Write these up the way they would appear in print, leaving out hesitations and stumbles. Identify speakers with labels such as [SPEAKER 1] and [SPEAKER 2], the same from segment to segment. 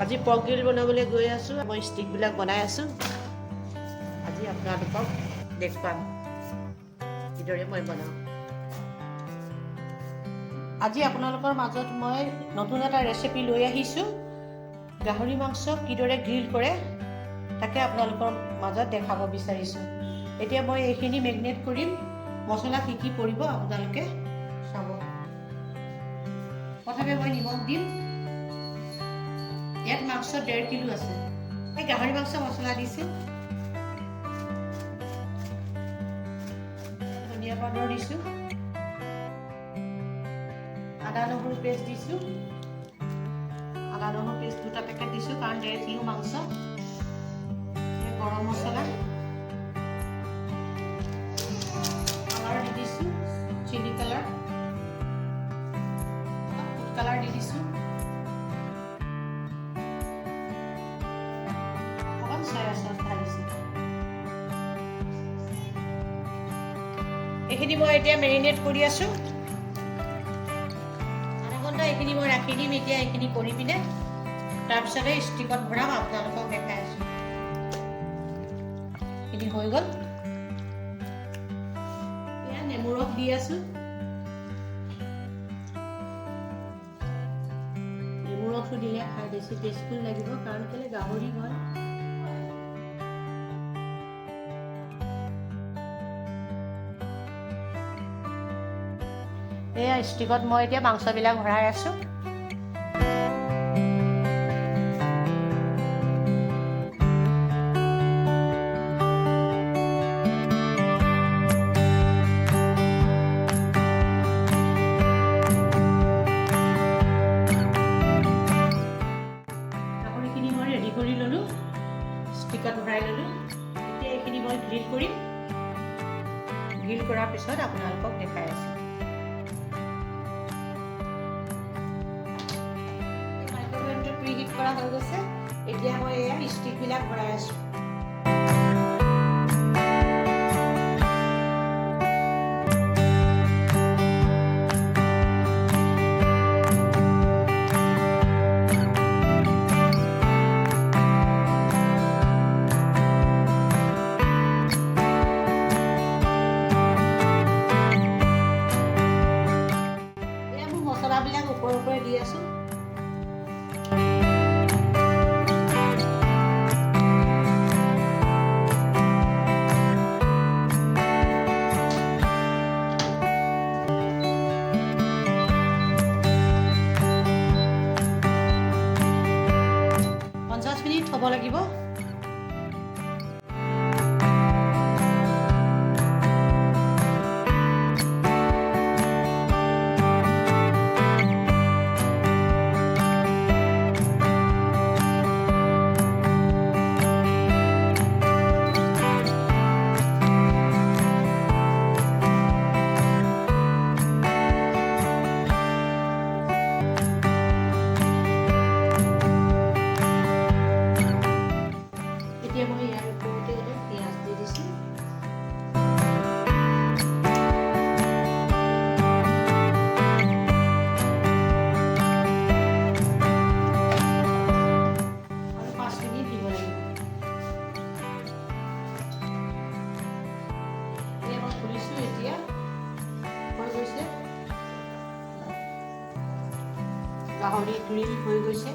[SPEAKER 1] আজি pork grill বনাবলৈ গৈ আছোঁ। মই ষ্টিকবিলাক বনাই আছোঁ। আজি আপোনালোকক দেখুৱাম কিদৰে মই বনাওঁ। আজি আপোনালোকৰ মাজত মই নতুন এটা ৰেচিপি লৈ আহিছোঁ। গাহৰি মাংস কিদৰে গ্ৰিল কৰে তাকে আপোনালোকৰ মাজত দেখাব বিচাৰিছোঁ। এতিয়া মই এইখিনি মেৰিনেট কৰিম। মছলা কি কি পৰিব আপোনালোকে চাব। প্ৰথমে মই নিমখ দিম। ইয়াত মাংস 1.5 কিলো আছে। এই গাহৰি মাংস মছলা দিছোঁ। ধনিয়া পাউডাৰ দিছোঁ। আদা নহৰু পেষ্ট দিছোঁ। আদা নহৰু পেষ্ট 2টা পেকেট দিছোঁ কাৰণ 1.5 কিলো মাংস। গৰম মছলা কালাৰ দি দিছোঁ। চিলি কালাৰ ফুড কালাৰ দি দিছোঁ। সয়া চচ ঢালিছোঁ। এইখিনি মই এতিয়া মেৰিনেট কৰি আছোঁ। আধা ঘণ্টা এইখিনি মই ৰাখি দিম। এতিয়া এইখিনি কৰি পিনে তাৰপিছতে ষ্টিকত ভৰাম, আপোনালোকক দেখাই আছোঁ। এইখিনি হৈ গ'ল। এয়া নেমু ৰস দি আছোঁ। নেমু ৰসটো দিলে খাই বেছি টেষ্টফুল লাগিব কাৰণ কেলে গাহৰি হয়। এয়া ষ্টিকত মই এতিয়া মাংসবিলাক ভৰাই আছোঁ। গাহৰিখিনি মই ৰেডি কৰি ল'লোঁ। ষ্টিকত ভৰাই ল'লোঁ। এতিয়া এইখিনি মই গ্ৰিল কৰিম। গ্ৰিল কৰাৰ পিছত আপোনালোকক দেখাই আছোঁ। প্ৰিহিট কৰা হৈ গৈছে। এতিয়া মই এয়া ষ্টিকবিলাক ভৰাই আছোঁ। এয়া মোৰ মছলাবিলাক ওপৰে ওপৰে দি আছোঁ। থ'ব লাগিব। এতিয়া মই ইয়াৰ ওপৰতে অলপ পিঁয়াজ দি দিছোঁ। আৰু 5 মিনিট দিব লাগিব। এয়া মই খুলিছোঁ। এতিয়া হৈ গৈছে। গাহৰি গ্ৰিল হৈ গৈছে।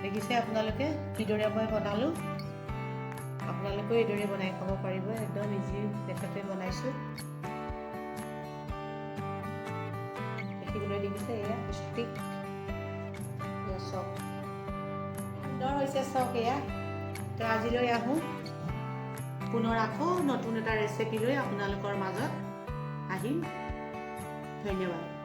[SPEAKER 1] দেখিছে আপোনালোকে কিদৰে মই বনালোঁ। আপোনালোকেও এইদৰে বনাই খাব পাৰিব। একদম ইজি মেথডে বনাইছোঁ। দেখিবলৈ দেখিছে এয়া ষ্টিক। এয়া চক সুন্দৰ হৈছে চক। এয়া তো আজিলৈ আহোঁ। পুনৰ আকৌ নতুন এটা ৰেচিপি লৈ আপোনালোকৰ মাজত আহিম। ধন্যবাদ।